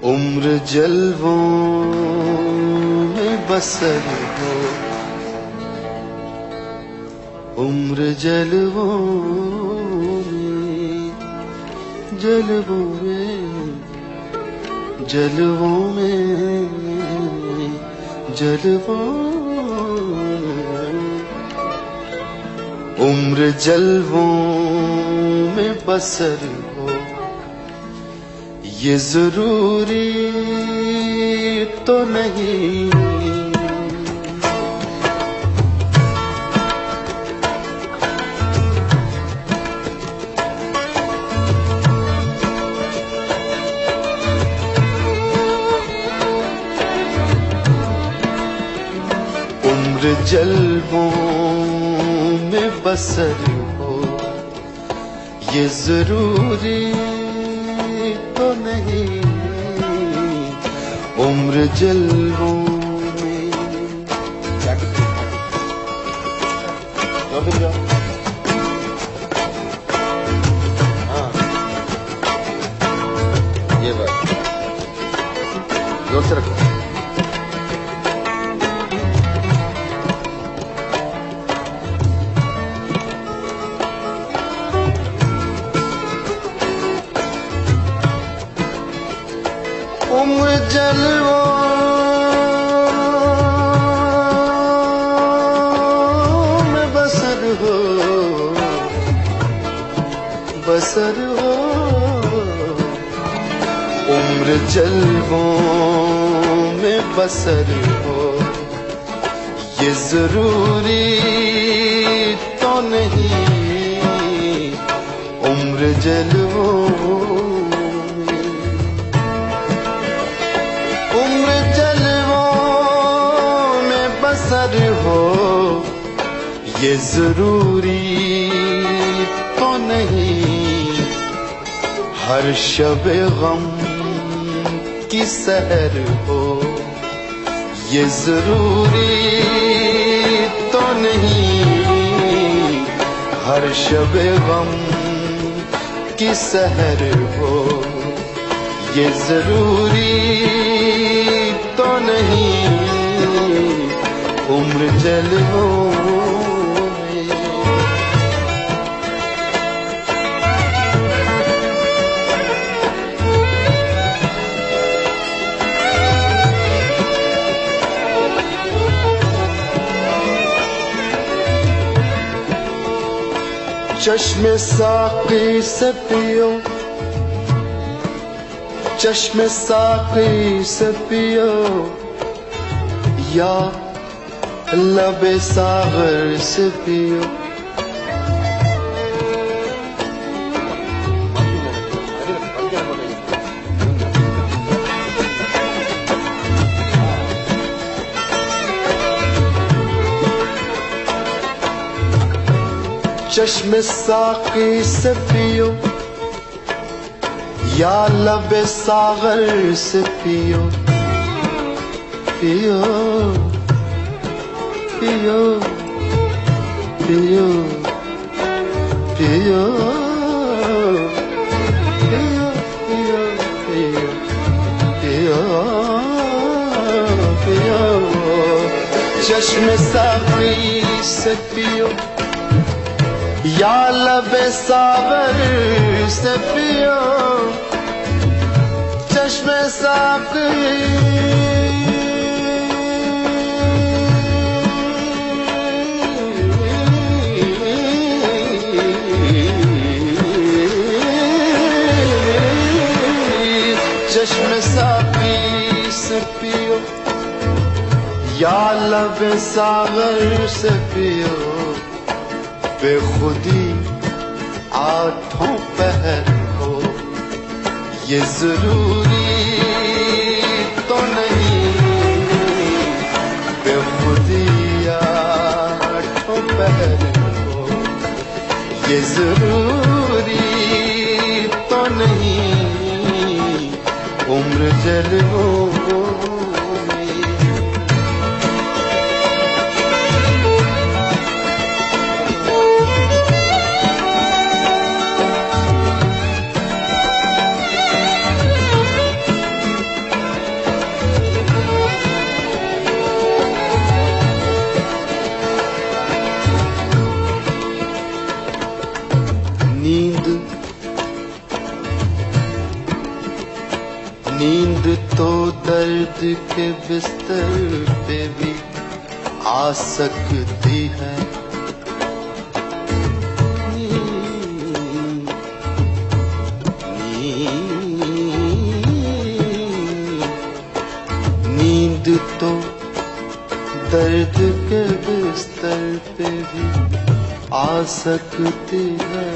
عمر جلووں میں بسر ہو، عمر جلووں میں، جلووں میں، جلووں میں، جلووں میں، عمر جلووں میں بسر ہو، یہ ضروری تو نہیں عمر جلووں میں بسر ہو، یہ ضروری تو نہیں عمر جلووں میں۔ ہاں یہ بات زور سے رکھو۔ عمر جلووں میں بسر ہو، بسر ہو، عمر جلووں میں بسر ہو، یہ ضروری تو نہیں عمر جلووں بسر ہو، یہ ضروری تو نہیں ہر شب غم کی سحر ہو، یہ ضروری تو نہیں ہر شب غم کی سحر ہو، یہ ضروری تو نہیں عمر جلووں میں۔ چشم ساقی سے پیو، چشم ساقی سے پیو، یا لب ساغر سے پیو، چشم ساقی سے پیو، یا لب ساغر سے پیو، پیو پیو پیو پیو پیو پیو پیو پیو، چشم ساقی سے پیو، یا لب ساغر سے پیو، چشم ساقی چشم ساقی سے پیو، یا لب ساغر سے پیو، بے خودی آٹھوں پہر ہو، یہ ضروری تو نہیں بے خودی آٹھوں پہر ہو، یہ ضروری تو نہیں عمر جلووں میں. نیند تو درد کے بستر پہ بھی آ سکتی ہے. نیند تو درد کے بستر پہ بھی آ سکتی ہے.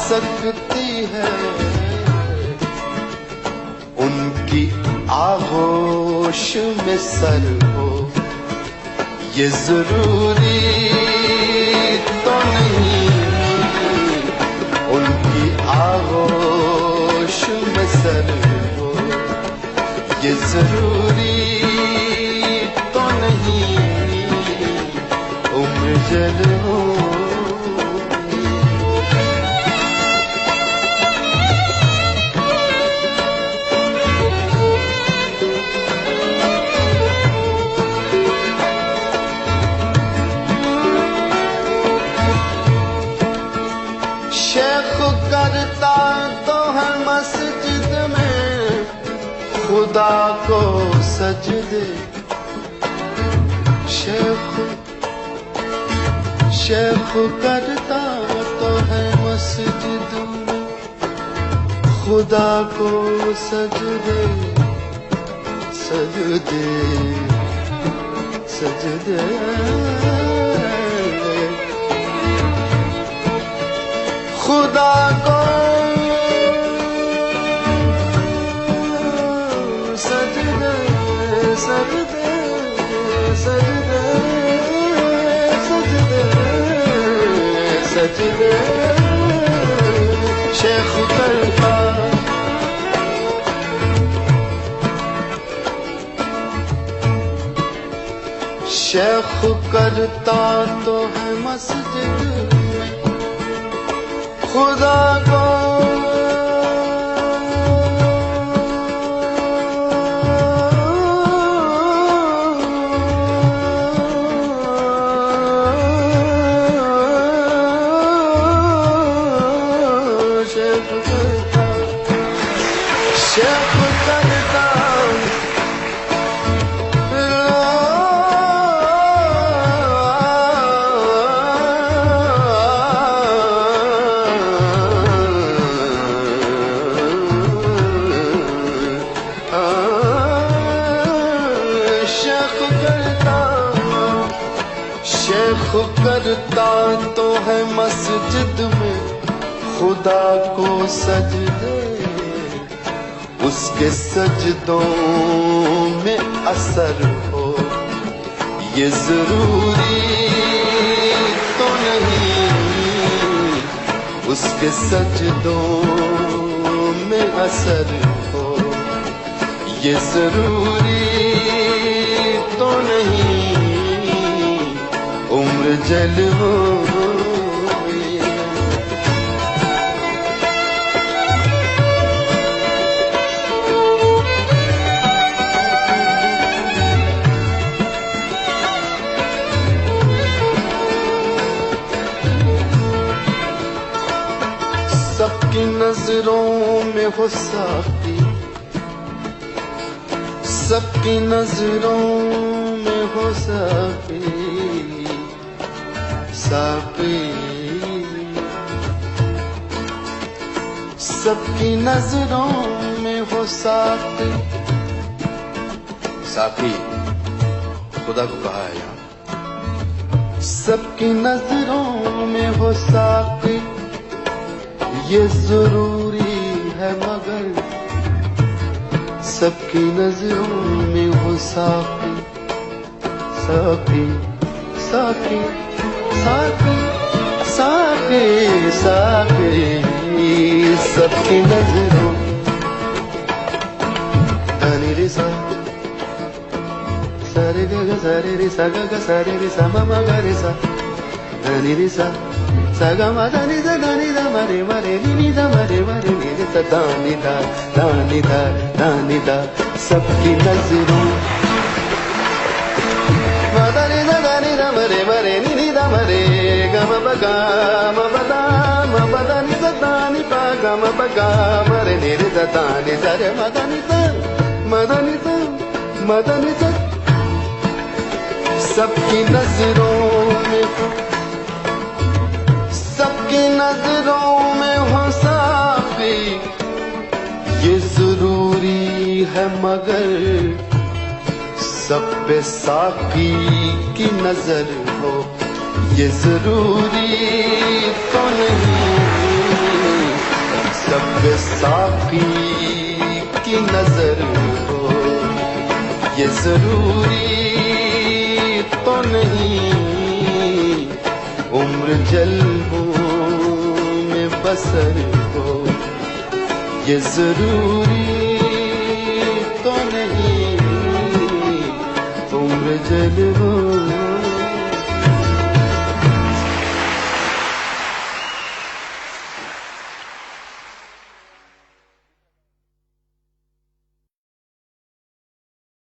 سکتی ہے ان کی آغوش میں سر ہو. یہ ضروری تو نہیں ان کی آغوش میں سر ہو. یہ ضروری تو نہیں عمر جلووں. شیخ کرتا تو ہے مسجد میں خدا کو سجدے. شیخ کرتا تو ہے مسجد میں خدا کو سجدے. سجدے سجدے خدا کو سجدے سجدے سجدے سجدے سجدے شیخ کرتا. شیخ کرتا تو ہے مسجد میں خدا کو شیخ کرتا شیخ کرتا تو ہے مسجد میں خدا کو سجدے. اس کے سجدوں میں اثر ہو. یہ ضروری تو نہیں اس کے سجدوں میں اثر ہو. یہ ضروری تو نہیں عمر جلووں. ہو ساقی سب کی نظروں میں ہو ساقی ساقی سب کی نظروں میں ہو ساقی ساقی خدا کو کہا ہے یہاں سب کی نظروں میں ہو ساقی یہ ضروری ہے مگر سب کی نظروں میں ہو ساقی ساقی ساقی ساقی ساقی ساقی سب کی نظروں دانی ری سا سارے گا گا سارے ری سا گا گا سارے ری سا ما گا ری سا دانی ری سا سا گا ما دانی دا مارے مارے نی دا مارے مارے نی دا دانی دا دانی دا دانی دا سب کی نظروں ما دانی دا مارے مارے نی دا مارے گا ما بگا ما بدا ما بدا نی دا دانی با گا ما بگا مارے نی دا دانی دا رے ما دانی دا ما دانی دا ما دانی دا سب کی نظروں میں سب کی نظروں میں ہو ساقی یہ ضروری ہے مگر سب پہ ساقی کی نظر ہو یہ ضروری تو نہیں سب پہ ساقی کی نظر ہو یہ ضروری تو نہیں عمر جلووں میں بسر ہو یہ ضروری تو نہیں عمر جلووں